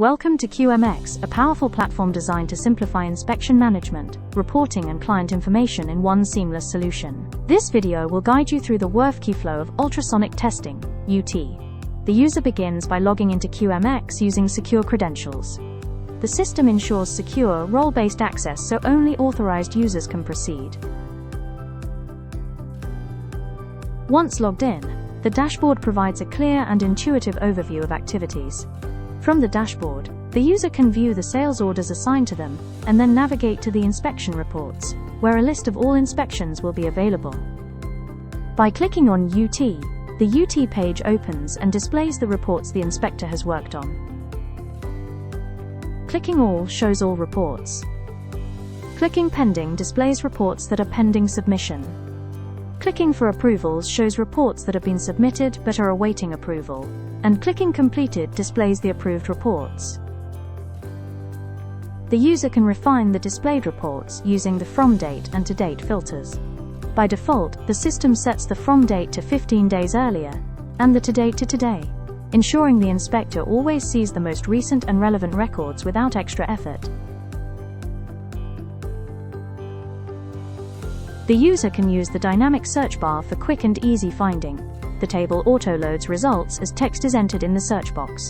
Welcome to QMX, a powerful platform designed to simplify inspection management, reporting and client information in one seamless solution. This video will guide you through the workflow of ultrasonic testing, UT. The user begins by logging into QMX using secure credentials. The system ensures secure, role-based access so only authorized users can proceed. Once logged in, the dashboard provides a clear and intuitive overview of activities. From the dashboard, the user can view the sales orders assigned to them, and then navigate to the inspection reports, where a list of all inspections will be available. By clicking on UT, the UT page opens and displays the reports the inspector has worked on. Clicking All shows all reports. Clicking Pending displays reports that are pending submission. Clicking for Approvals shows reports that have been submitted but are awaiting approval, and clicking Completed displays the approved reports. The user can refine the displayed reports using the From Date and To Date filters. By default, the system sets the From Date to 15 days earlier, and the To Date to today, ensuring the inspector always sees the most recent and relevant records without extra effort. The user can use the dynamic search bar for quick and easy finding. The table auto-loads results as text is entered in the search box.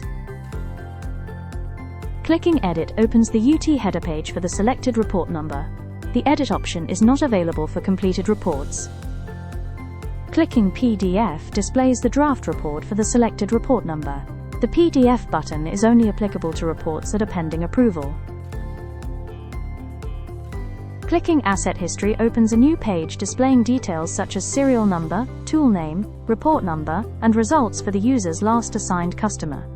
Clicking Edit opens the UT header page for the selected report number. The Edit option is not available for completed reports. Clicking PDF displays the draft report for the selected report number. The PDF button is only applicable to reports that are pending approval. Clicking Asset History opens a new page displaying details such as serial number, tool name, report number, and results for the user's last assigned customer.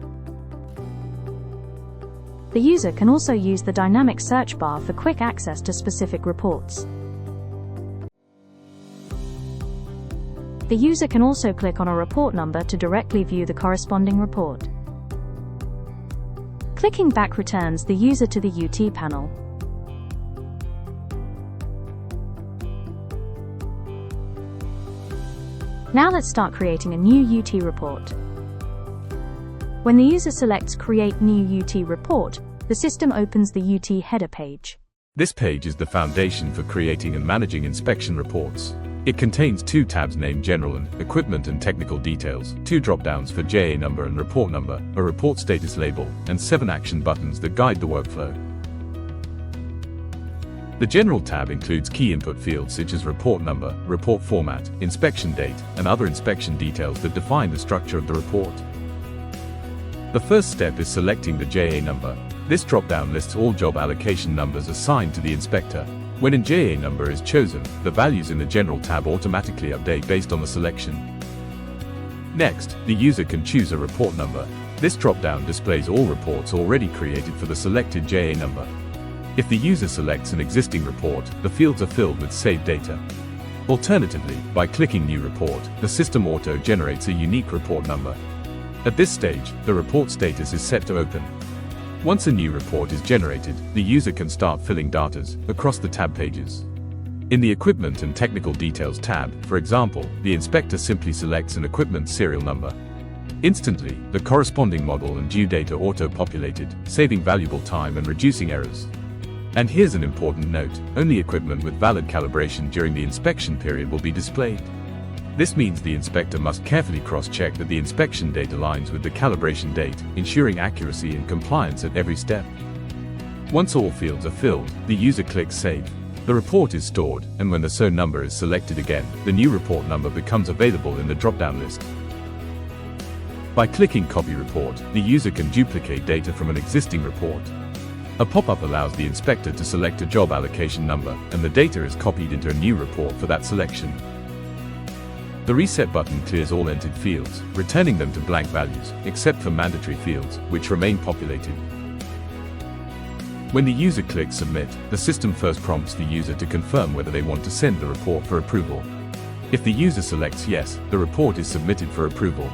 The user can also use the dynamic search bar for quick access to specific reports. The user can also click on a report number to directly view the corresponding report. Clicking Back returns the user to the UT panel. Now let's start creating a new UT report. When the user selects Create New UT Report, the system opens the UT header page. This page is the foundation for creating and managing inspection reports. It contains two tabs named General and Equipment and Technical Details, two drop-downs for JA number and report number, a report status label, and 7 action buttons that guide the workflow. The General tab includes key input fields such as report number, report format, inspection date, and other inspection details that define the structure of the report. The first step is selecting the JA number. This drop-down lists all job allocation numbers assigned to the inspector. When a JA number is chosen, the values in the General tab automatically update based on the selection. Next, the user can choose a report number. This drop-down displays all reports already created for the selected JA number. If the user selects an existing report, the fields are filled with saved data. Alternatively, by clicking New Report, the system auto-generates a unique report number. At this stage, the report status is set to Open. Once a new report is generated, the user can start filling data across the tab pages. In the Equipment and Technical Details tab, for example, the inspector simply selects an equipment serial number. Instantly, the corresponding model and due date are auto-populated, saving valuable time and reducing errors. And here's an important note: only equipment with valid calibration during the inspection period will be displayed. This means the inspector must carefully cross-check that the inspection date aligns with the calibration date, ensuring accuracy and compliance at every step. Once all fields are filled, the user clicks Save. The report is stored, and when the SO number is selected again, the new report number becomes available in the drop-down list. By clicking Copy Report, the user can duplicate data from an existing report. A pop-up allows the inspector to select a job allocation number, and the data is copied into a new report for that selection. The Reset button clears all entered fields, returning them to blank values, except for mandatory fields, which remain populated. When the user clicks Submit, the system first prompts the user to confirm whether they want to send the report for approval. If the user selects Yes, the report is submitted for approval.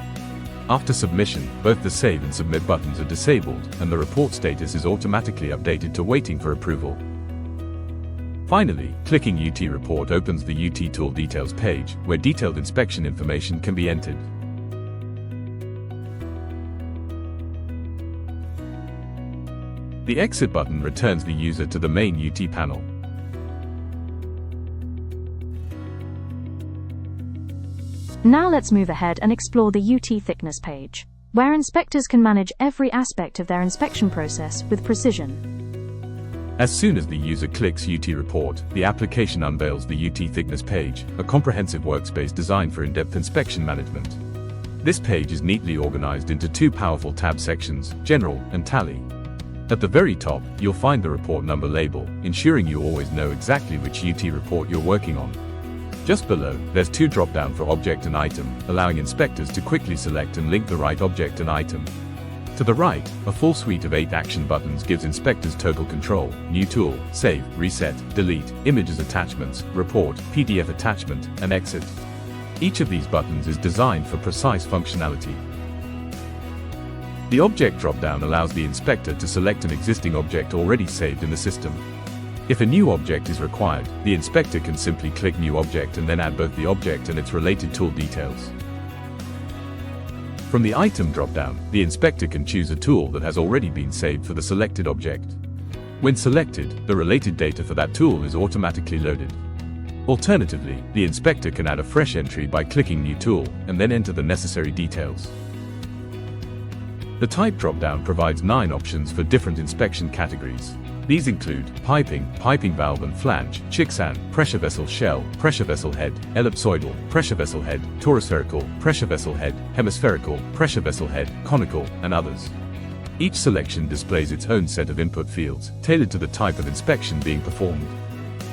After submission, both the Save and Submit buttons are disabled, and the report status is automatically updated to Waiting for approval. Finally, clicking UT Report opens the UT Tool Details page, where detailed inspection information can be entered. The Exit button returns the user to the main UT panel. Now let's move ahead and explore the UT thickness page, where inspectors can manage every aspect of their inspection process with precision. As soon as the user clicks UT Report, the application unveils the UT Thickness page, a comprehensive workspace designed for in-depth inspection management. This page is neatly organized into two powerful tab sections, General and Tally. At the very top, you'll find the report number label, ensuring you always know exactly which UT report you're working on. Just below, there's two drop-down for Object and Item, allowing inspectors to quickly select and link the right object and item. To the right, a full suite of 8 action buttons gives inspectors total control: New Tool, Save, Reset, Delete, Images Attachments, Report, PDF Attachment, and Exit. Each of these buttons is designed for precise functionality. The Object drop-down allows the inspector to select an existing object already saved in the system. If a new object is required, the inspector can simply click New Object and then add both the object and its related tool details. From the Item drop-down, the inspector can choose a tool that has already been saved for the selected object. When selected, the related data for that tool is automatically loaded. Alternatively, the inspector can add a fresh entry by clicking New Tool, and then enter the necessary details. The Type drop-down provides 9 options for different inspection categories. These include piping, piping valve and flange, chicksand, pressure vessel shell, pressure vessel head, ellipsoidal, pressure vessel head, torospherical, pressure vessel head, hemispherical, pressure vessel head, conical, and others. Each selection displays its own set of input fields, tailored to the type of inspection being performed.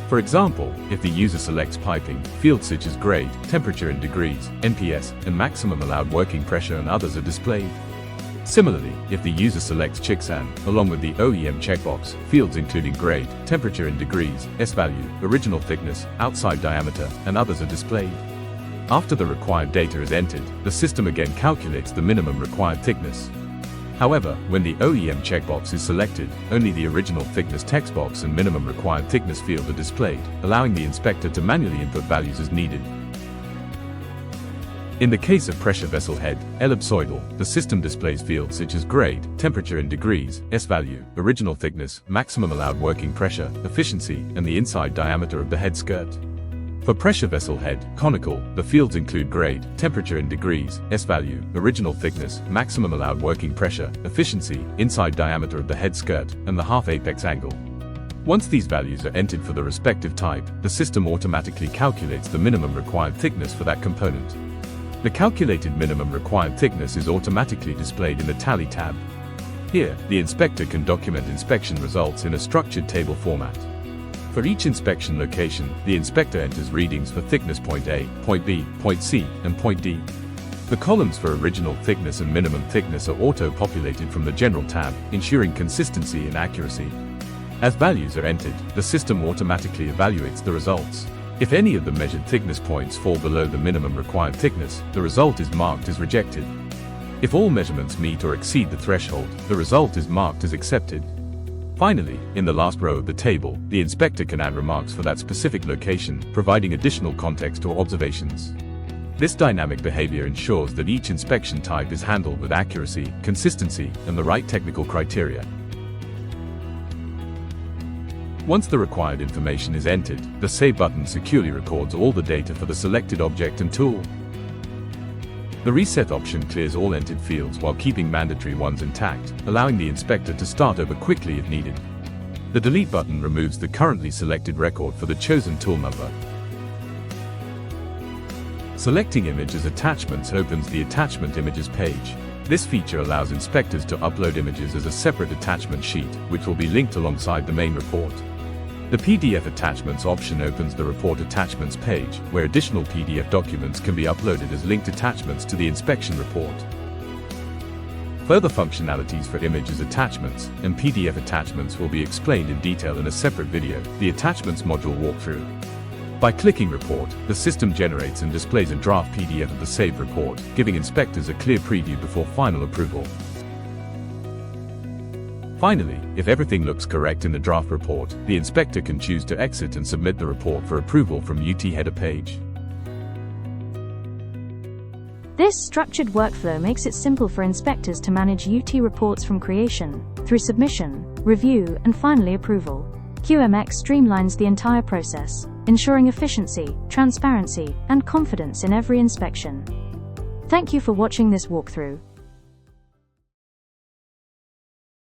For example, if the user selects piping, fields such as grade, temperature in degrees, NPS, and maximum allowed working pressure and others are displayed. Similarly, if the user selects chicksand, along with the OEM checkbox, fields including grade, temperature in degrees, S-value, original thickness, outside diameter, and others are displayed. After the required data is entered, the system again calculates the minimum required thickness. However, when the OEM checkbox is selected, only the original thickness text box and minimum required thickness field are displayed, allowing the inspector to manually input values as needed. In the case of pressure vessel head, ellipsoidal, the system displays fields such as grade, temperature in degrees, S-value, original thickness, maximum allowed working pressure, efficiency, and the inside diameter of the head skirt. For pressure vessel head, conical, the fields include grade, temperature in degrees, S-value, original thickness, maximum allowed working pressure, efficiency, inside diameter of the head skirt, and the half apex angle. Once these values are entered for the respective type, the system automatically calculates the minimum required thickness for that component. The calculated minimum required thickness is automatically displayed in the Tally tab. Here, the inspector can document inspection results in a structured table format. For each inspection location, the inspector enters readings for thickness point A, point B, point C, and point D. The columns for original thickness and minimum thickness are auto-populated from the General tab, ensuring consistency and accuracy. As values are entered, the system automatically evaluates the results. If any of the measured thickness points fall below the minimum required thickness, the result is marked as rejected. If all measurements meet or exceed the threshold, the result is marked as accepted. Finally, in the last row of the table, the inspector can add remarks for that specific location, providing additional context or observations. This dynamic behavior ensures that each inspection type is handled with accuracy, consistency, and the right technical criteria. Once the required information is entered, the Save button securely records all the data for the selected object and tool. The Reset option clears all entered fields while keeping mandatory ones intact, allowing the inspector to start over quickly if needed. The Delete button removes the currently selected record for the chosen tool number. Selecting Image as Attachments opens the Attachment Images page. This feature allows inspectors to upload images as a separate attachment sheet, which will be linked alongside the main report. The PDF Attachments option opens the Report Attachments page, where additional PDF documents can be uploaded as linked attachments to the inspection report. Further functionalities for images attachments and PDF attachments will be explained in detail in a separate video, the Attachments module walkthrough. By clicking Report, the system generates and displays a draft PDF of the saved report, giving inspectors a clear preview before final approval. Finally, if everything looks correct in the draft report, the inspector can choose to exit and submit the report for approval from UT header page. This structured workflow makes it simple for inspectors to manage UT reports from creation, through submission, review, and finally approval. QMX streamlines the entire process, ensuring efficiency, transparency, and confidence in every inspection. Thank you for watching this walkthrough.